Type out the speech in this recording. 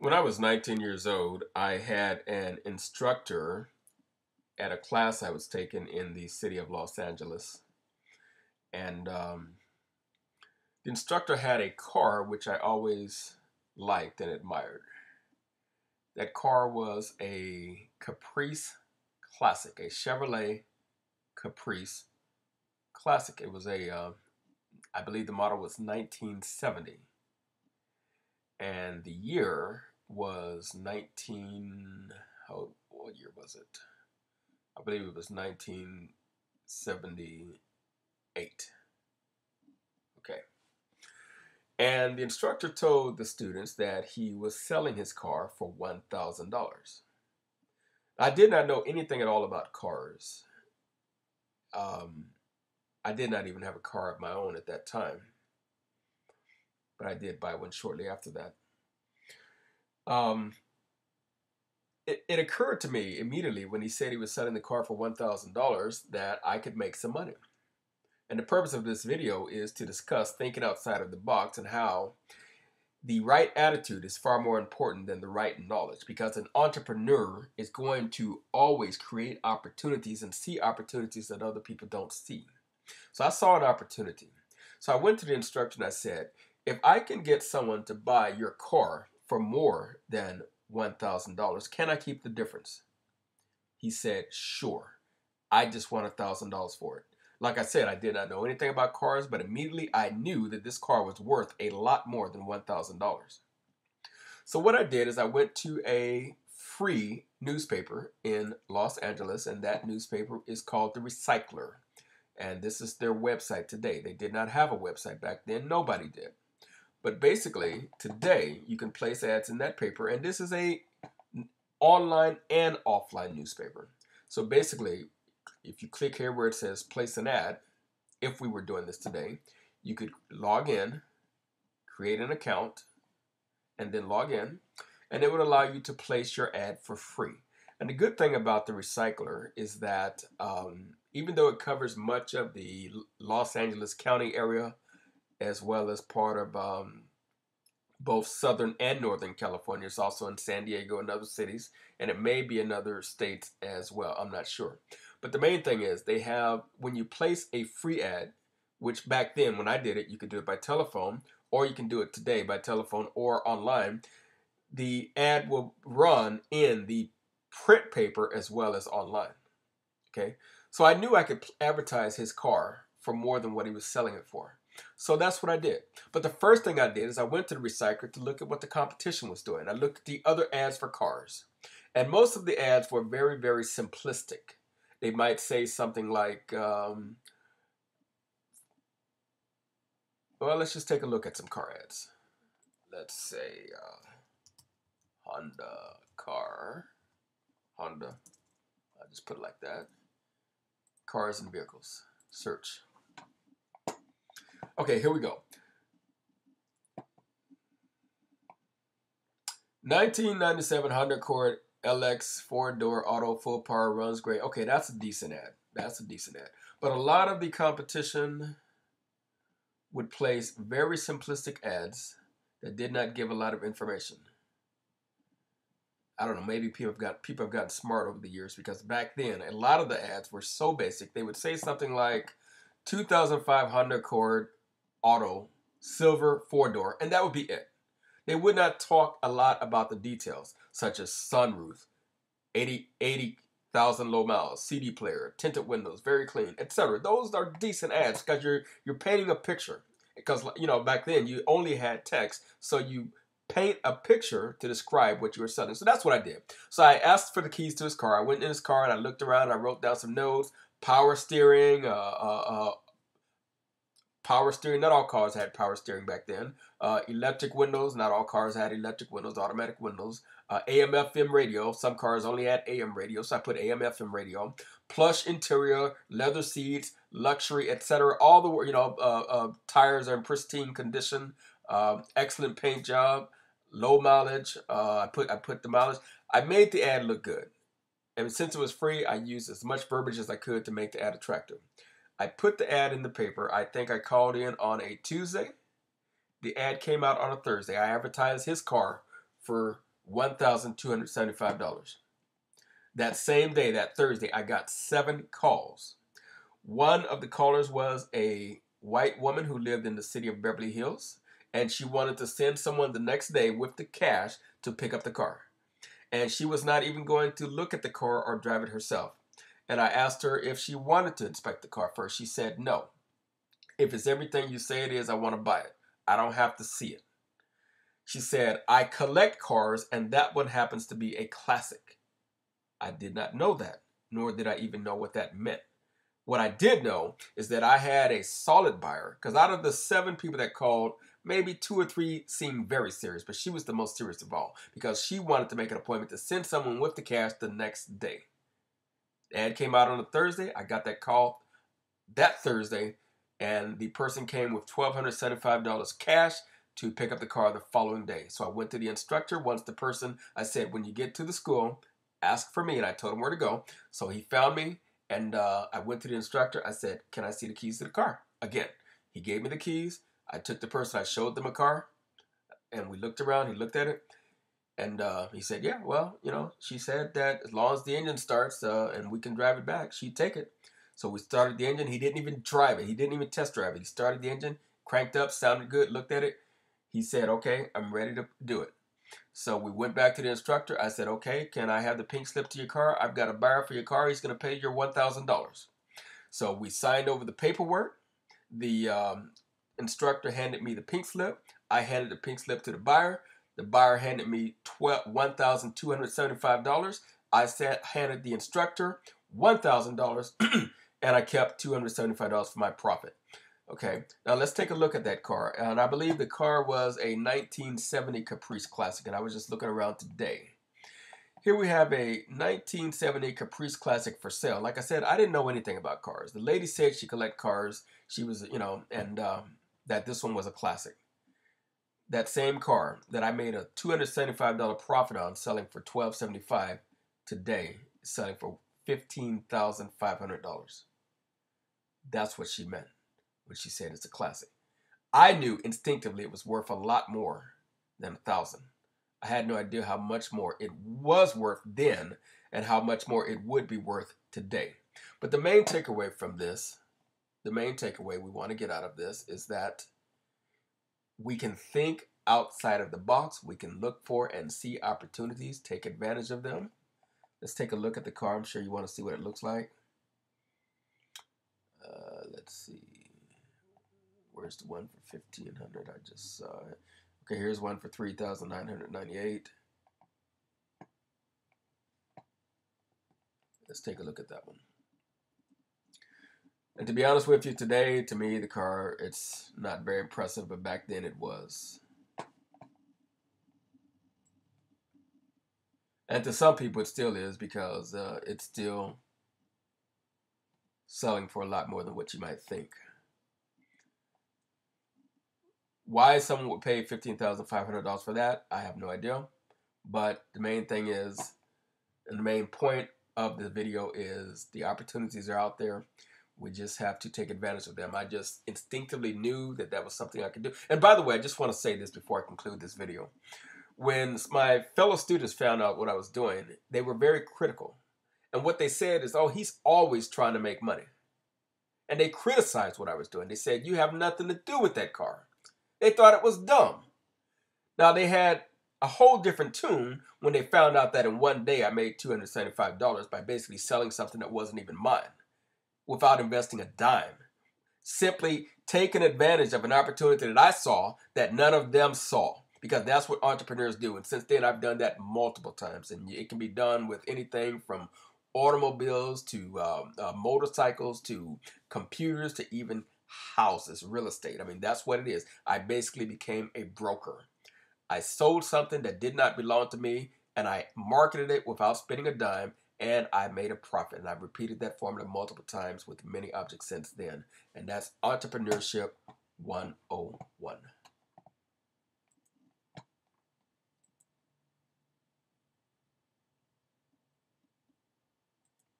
When I was 19 years old, I had an instructor at a class I was taking in the city of Los Angeles. And the instructor had a car which I always liked and admired. That car was a Caprice Classic, a Chevrolet Caprice Classic. It was I believe the model was 1970. And the year was 19, what year was it? I believe it was 1978. Okay. And the instructor told the students that he was selling his car for $1,000. I did not know anything at all about cars. Um, I did not even have a car of my own at that time, but I did buy one shortly after that. Um, it occurred to me immediately when he said he was selling the car for $1,000 that I could make some money. And the purpose of this video is to discuss thinking outside of the box and how the right attitude is far more important than the right knowledge, because an entrepreneur is going to always create opportunities and see opportunities that other people don't see. So I saw an opportunity. So I went to the instructor and I said, if I can get someone to buy your car for more than $1,000, can I keep the difference? He said, sure. I just want $1,000 for it. Like I said, I did not know anything about cars, but immediately I knew that this car was worth a lot more than $1,000. So what I did is I went to a free newspaper in Los Angeles, and that newspaper is called The Recycler. And this is their website today. They did not have a website back then. Nobody did. But basically, today, you can place ads in that paper, and this is a online and offline newspaper. So basically, if you click here where it says place an ad, if we were doing this today, you could log in, create an account, and then log in, and it would allow you to place your ad for free. And the good thing about the Recycler is that even though it covers much of the Los Angeles County area, as well as part of both Southern and Northern California, it's also in San Diego and other cities, and it may be in other states as well. I'm not sure. But the main thing is they have, when you place a free ad, which back then when I did it, you could do it by telephone, or you can do it today by telephone or online. The ad will run in the print paper as well as online. Okay, so I knew I could advertise his car for more than what he was selling it for. So that's what I did. But the first thing I did is I went to the Recycler to look at what the competition was doing. I looked at the other ads for cars. And most of the ads were very, very simplistic. They might say something like, well, let's just take a look at some car ads. Let's say Honda car. Honda. I'll just put it like that. Cars and vehicles. Search. Okay, here we go. 1997 Honda Accord LX 4-door auto full power runs great. Okay, that's a decent ad. That's a decent ad. But a lot of the competition would place very simplistic ads that did not give a lot of information. I don't know, maybe people have gotten smart over the years, because back then a lot of the ads were so basic. They would say something like 2005 Honda Accord auto silver 4-door, and that would be it. They would not talk a lot about the details, such as sunroof, 80,000 low miles, CD player, tinted windows, very clean, etc. Those are decent ads because you're painting a picture. Because back then you only had text, so you paint a picture to describe what you were selling. So that's what I did. So I asked for the keys to his car. I went in his car and I looked around and I wrote down some notes. Power steering, power steering. Not all cars had power steering back then. Electric windows. Not all cars had electric windows, automatic windows. AM FM radio. Some cars only had AM radio, so I put AM FM radio. Plush interior, leather seats, luxury, etc. All the tires are in pristine condition. Excellent paint job. Low mileage. I put the mileage. I made the ad look good, and since it was free, I used as much verbiage as I could to make the ad attractive. I put the ad in the paper. I think I called in on a Tuesday. The ad came out on a Thursday. I advertised his car for $1,275. That same day, that Thursday, I got 7 calls. One of the callers was a white woman who lived in the city of Beverly Hills, and she wanted to send someone the next day with the cash to pick up the car. And she was not even going to look at the car or drive it herself. And I asked her if she wanted to inspect the car first. She said no. If it's everything you say it is, I want to buy it. I don't have to see it. She said, I collect cars, and that one happens to be a classic. I did not know that, nor did I even know what that meant. What I did know is that I had a solid buyer, because out of the 7 people that called, maybe 2 or 3 seemed very serious, but she was the most serious of all, because she wanted to make an appointment to send someone with the cash the next day. The ad came out on a Thursday. I got that call that Thursday, and the person came with $1,275 cash to pick up the car the following day. So I went to the instructor. Once the person, I said, when you get to the school, ask for me, and I told him where to go. So he found me, and I went to the instructor. I said, can I see the keys to the car? Again, he gave me the keys. I took the person, I showed them a car, and we looked around. He looked at it, and he said, yeah, well, you know, she said that as long as the engine starts and we can drive it back, she'd take it. So we started the engine. He didn't even drive it. He didn't even test drive it. He started the engine, cranked up, sounded good, looked at it. He said, okay, I'm ready to do it. So we went back to the instructor. I said, okay, can I have the pink slip to your car? I've got a buyer for your car. He's going to pay your $1,000. So we signed over the paperwork. The instructor handed me the pink slip. I handed the pink slip to the buyer. The buyer handed me $1,275. I handed the instructor $1,000, and I kept $275 for my profit. Okay, now let's take a look at that car. And I believe the car was a 1970 Caprice Classic, and I was just looking around today. Here we have a 1970 Caprice Classic for sale. Like I said, I didn't know anything about cars. The lady said she collected cars. She was, you know, and that this one was a classic. That same car that I made a $275 profit on, selling for $1,275 today, is selling for $15,500. That's what she meant when she said it's a classic. I knew instinctively it was worth a lot more than $1,000. I had no idea how much more it was worth then and how much more it would be worth today. But the main takeaway from this, the main takeaway we want to get out of this is that we can think outside of the box. We can look for and see opportunities, take advantage of them. Let's take a look at the car. I'm sure you want to see what it looks like. Let's see. Where's the one for $1,500? I just saw it. Okay, here's one for $3,998. Let's take a look at that one. And to be honest with you, today, to me, the car, it's not very impressive, but back then it was. And to some people, it still is, because it's still selling for a lot more than what you might think. Why someone would pay $15,500 for that, I have no idea. But the main thing is, and the main point of the video is, the opportunities are out there. We just have to take advantage of them. I just instinctively knew that that was something I could do. And by the way, I just want to say this before I conclude this video. When my fellow students found out what I was doing, they were very critical. And what they said is, oh, he's always trying to make money. And they criticized what I was doing. They said, you have nothing to do with that car. They thought it was dumb. Now, they had a whole different tune when they found out that in one day I made $275 by basically selling something that wasn't even mine without investing a dime. Simply taking advantage of an opportunity that I saw that none of them saw, because that's what entrepreneurs do. And since then, I've done that multiple times. And it can be done with anything from automobiles to motorcycles to computers to even houses, real estate. I mean, that's what it is. I basically became a broker. I sold something that did not belong to me, and I marketed it without spending a dime, and I made a profit. And I've repeated that formula multiple times with many objects since then. And that's Entrepreneurship 101.